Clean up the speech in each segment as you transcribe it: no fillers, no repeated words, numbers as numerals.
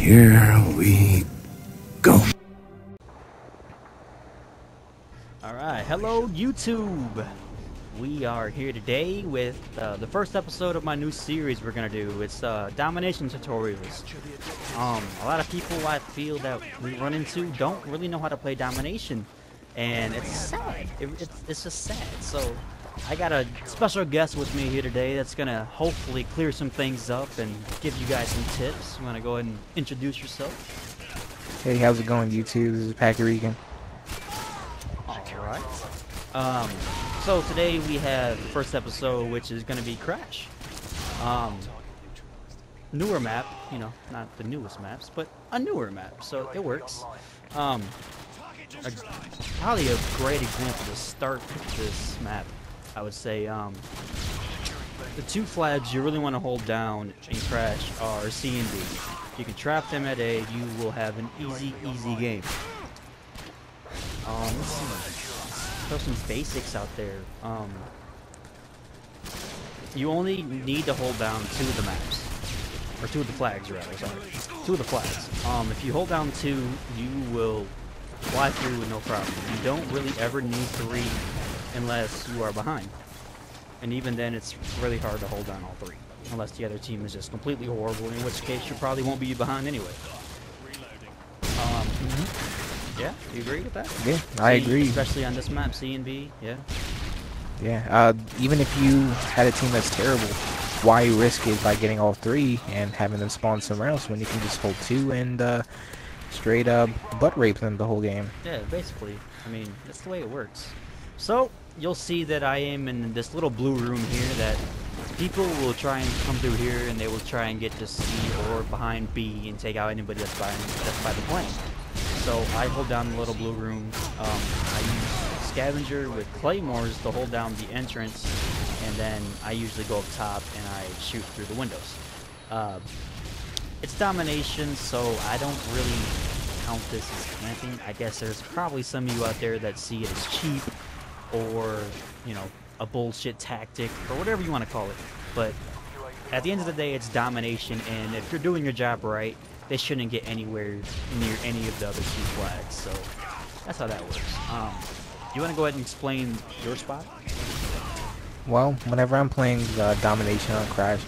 Here we go. Alright, hello YouTube! We are here today with the first episode of my new series we're gonna do. It's Domination tutorials. A lot of people I feel that we run into don't really know how to play Domination. And it's sad. It's just sad. So I got a special guest with me here today that's gonna hopefully clear some things up and give you guys some tips. You wanna go ahead and introduce yourself? Hey, how's it going, YouTube? This is Packer Regan. Alright. So today we have the first episode, which is gonna be Crash. Newer map, you know, not the newest maps, but a newer map, so it works. Probably a great example to start this map, I would say. The two flags you really want to hold down in Crash are C and D. You can trap them at A, you will have an easy game. Let's see. Throw some basics out there. You only need to hold down two of the maps. Or two of the flags, rather, sorry. Two of the flags. If you hold down two, you will fly through with no problem. You don't really ever need three unless you are behind. And even then, it's really hard to hold down all three. Unless the other team is just completely horrible, in which case you probably won't be behind anyway. Yeah, you agree with that? Yeah, I agree. Especially on this map, C and B, yeah. Yeah, even if you had a team that's terrible, why risk it by getting all three and having them spawn somewhere else when you can just hold two and straight up butt rape them the whole game? Yeah, basically. I mean, that's the way it works. So, you'll see that I am in this little blue room here that people will try and come through here and they will try and get to C or behind B and take out anybody that's by the plane. So I hold down the little blue room. I use Scavenger with Claymores to hold down the entrance, and then I usually go up top and I shoot through the windows. It's Domination, so I don't really count this as camping. I guess there's probably some of you out there that see it as cheap, or, you know, a bullshit tactic, or whatever you want to call it. But at the end of the day, it's Domination, and if you're doing your job right, they shouldn't get anywhere near any of the other two flags. So that's how that works. You want to go ahead and explain your spot? Well, whenever I'm playing Domination on Crash,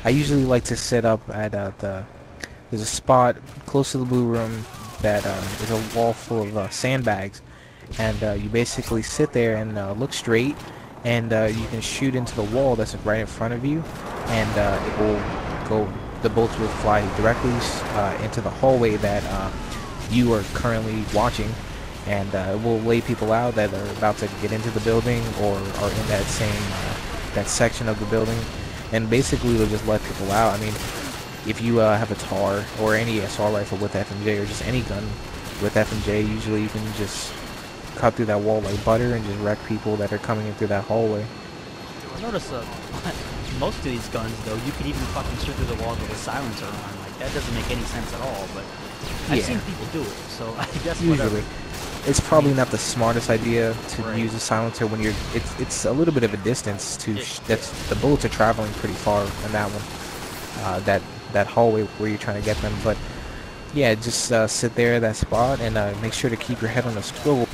I usually like to sit up at there's a spot close to the blue room that is a wall full of sandbags, and you basically sit there and look straight, and you can shoot into the wall that's right in front of you, and it will go. The bullets will fly directly into the hallway that you are currently watching, and it will lay people out that are about to get into the building or are in that same that section of the building, and basically they'll just let people out. I mean, if you have a TAR or any assault rifle with FMJ or just any gun with FMJ, usually you can just cut through that wall like butter and just wreck people that are coming in through that hallway. Notice most of these guns, though, you can even fucking shoot through the walls with a silencer on. Like, that doesn't make any sense at all, but I've seen people do it, so I guess usually. Whatever. It's probably not the smartest idea to Right. use a silencer when you're. It's a little bit of a distance to. That's the bullets are traveling pretty far in that one. That hallway where you're trying to get them, but yeah, just sit there at that spot and make sure to keep your head on a swivel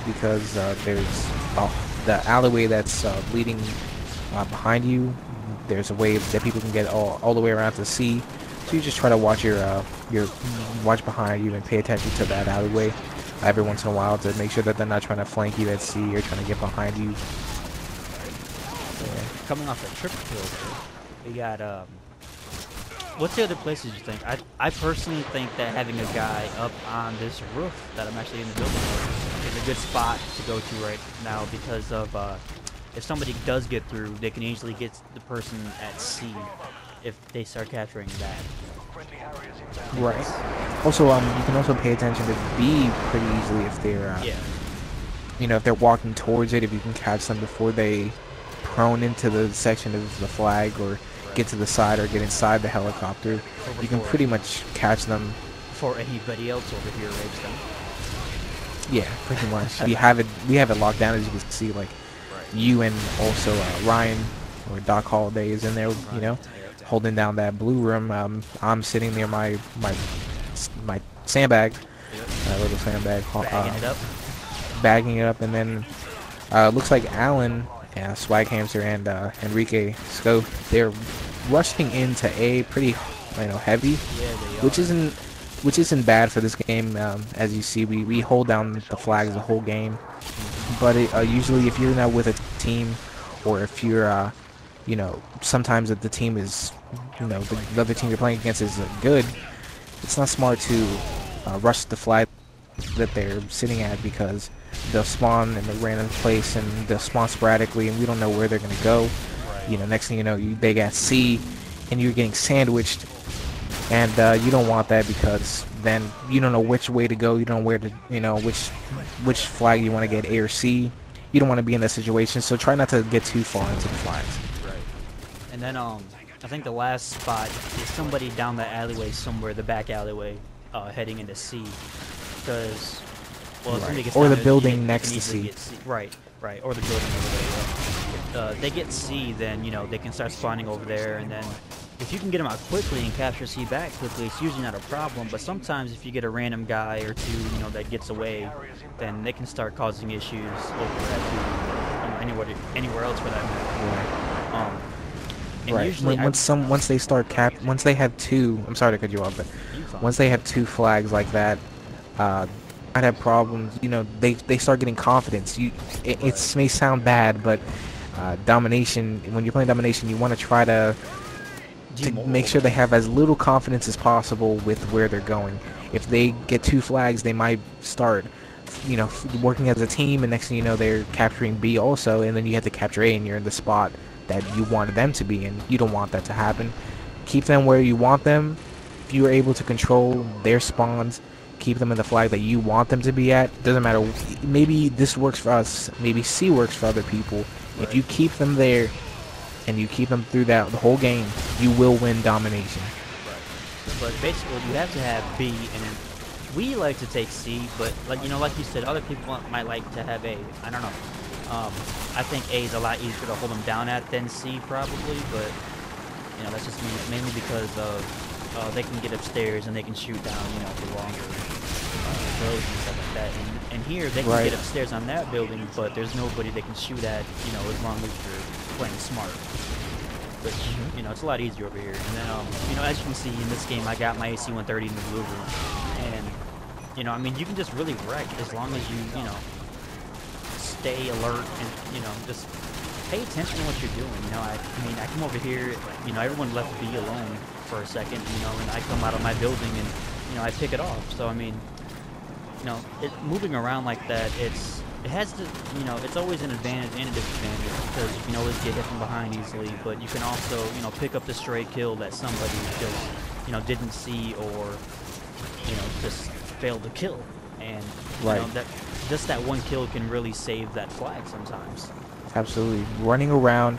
because there's the alleyway that's leading behind you. There's a way that people can get all the way around to C, so you just try to watch your watch behind you and pay attention to that alleyway every once in a while to make sure that they're not trying to flank you at C or trying to get behind you. Coming off that triple kill, though, we got what's the other places you think? I personally think that having a guy up on this roof that I'm actually in the building with is a good spot to go to right now because of if somebody does get through, they can easily get the person at C if they start capturing that. Right. Also, you can also pay attention to B pretty easily if they're, you know, if they're walking towards it. If you can catch them before they prone into the section of the flag or get to the side or get inside the helicopter, you can pretty much catch them before anybody else over here rapes them. Yeah, pretty much. We have it locked down, as you can see. Like you and also Ryan or Doc Holiday is in there, you know, holding down that blue room. I'm sitting near my sandbag, Yep. a little sandbag, Bagging it up. bagging it up, and then looks like Allen, Swag Hamster, and Enrique Scope, they're rushing into A pretty, heavy, Yeah, they which are. isn't bad for this game. As you see, we hold down the flags the whole game, but usually if you're not with a team, or if you're sometimes if the team is, the other team you're playing against is good, it's not smart to rush the flag that they're sitting at, because they'll spawn in a random place and they'll spawn sporadically and we don't know where they're gonna go. Right. Next thing you know, they got C and you're getting sandwiched, and you don't want that, because then you don't know which way to go. You don't know where to, which flag you want to get, A or C. You don't want to be in that situation, so try not to get too far into the flags. Right. And then I think the last spot is somebody down the alleyway somewhere, the back alleyway, heading into C, because well, if somebody gets Or down the there, building you can next to easily C. get C. Right. Right. Or the building over there. Yeah. If they get C, then they can start spawning over there, and then if you can get them out quickly and capture C back quickly, it's usually not a problem. But sometimes if you get a random guy or two, that gets away, then they can start causing issues over at anywhere else for that matter. And Right. usually Once they start once they have two. I'm sorry to cut you off, but once they have two flags like that, might have problems. They start getting confidence. It may sound bad, but domination. When you're playing domination, you want to try to make sure they have as little confidence as possible with where they're going. If they get two flags, they might start, working as a team, and next thing you know, they're capturing B also, and then you have to capture A, and you're in the spot that you wanted them to be in. You don't want that to happen. Keep them where you want them. If you are able to control their spawns, keep them in the flag that you want them to be at. Doesn't matter. Maybe this works for us. Maybe C works for other people. Right. If you keep them there, and you keep them through the whole game, you will win domination. Right. But basically, you have to have B, and we like to take C. But like you said, other people might like to have A. I don't know. I think A is a lot easier to hold them down at than C probably, but that's just mainly because of they can get upstairs and they can shoot down for longer roads and stuff like that. And here they can get upstairs on that building, but there's nobody they can shoot at as long as you're playing smart. Which it's a lot easier over here. And then as you can see in this game, I got my AC-130 in the blue room, and I mean you can just really wreck as long as you stay alert and just pay attention to what you're doing. I mean I come over here, everyone left B alone for a second, and I come out of my building and I pick it off. So I mean moving around like that, it has to, it's always an advantage and a disadvantage, because you can always get hit from behind easily, but you can also pick up the stray kill that somebody just didn't see, or just failed to kill, and that just that one kill can really save that flag sometimes. Absolutely. Running around,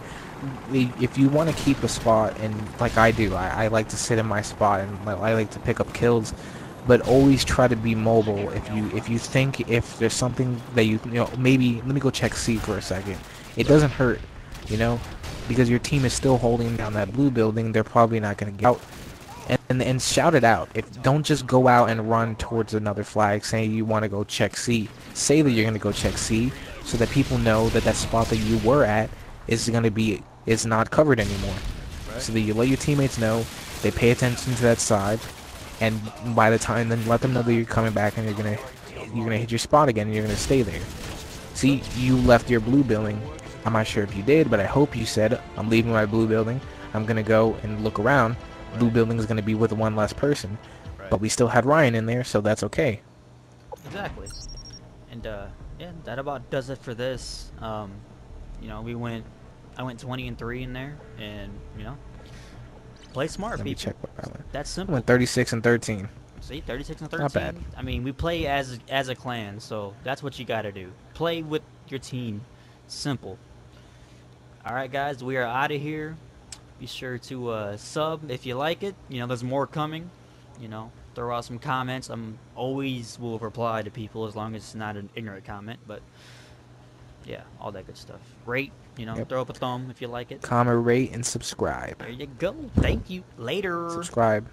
if you want to keep a spot, and like I do, I like to sit in my spot, and I like to pick up kills, but always try to be mobile. If you think if there's something that maybe let me go check C for a second. It doesn't hurt, because your team is still holding down that blue building. They're probably not going to get out. And shout it out. Don't just go out and run towards another flag saying you want to go check C. Say that you're going to go check C, so that people know that that spot that you were at is not covered anymore. Right. So that you let your teammates know, they pay attention to that side, and by the time, then let them know that you're coming back, and you're gonna hit your spot again, and you're gonna stay there. See, you left your blue building. I'm not sure if you did, but I hope you said, I'm leaving my blue building. I'm gonna go and look around. Right. Blue building is gonna be with one less person, right. But we still had Ryan in there, so that's okay. Exactly. And yeah, that about does it for this. I went 20-3 in there, and play smart, Let me people. check what I went. That's simple. I went 36-13. See, 36-13. Not bad. I mean, we play as a clan, so that's what you got to do. Play with your team. Simple. All right, guys, we are out of here. Be sure to sub if you like it. There's more coming. Throw out some comments. I'm always will reply to people as long as it's not an ignorant comment. But yeah, all that good stuff. Rate. Yep. Throw up a thumb if you like it. Comment, rate, and subscribe. There you go. Thank you. Later. Subscribe.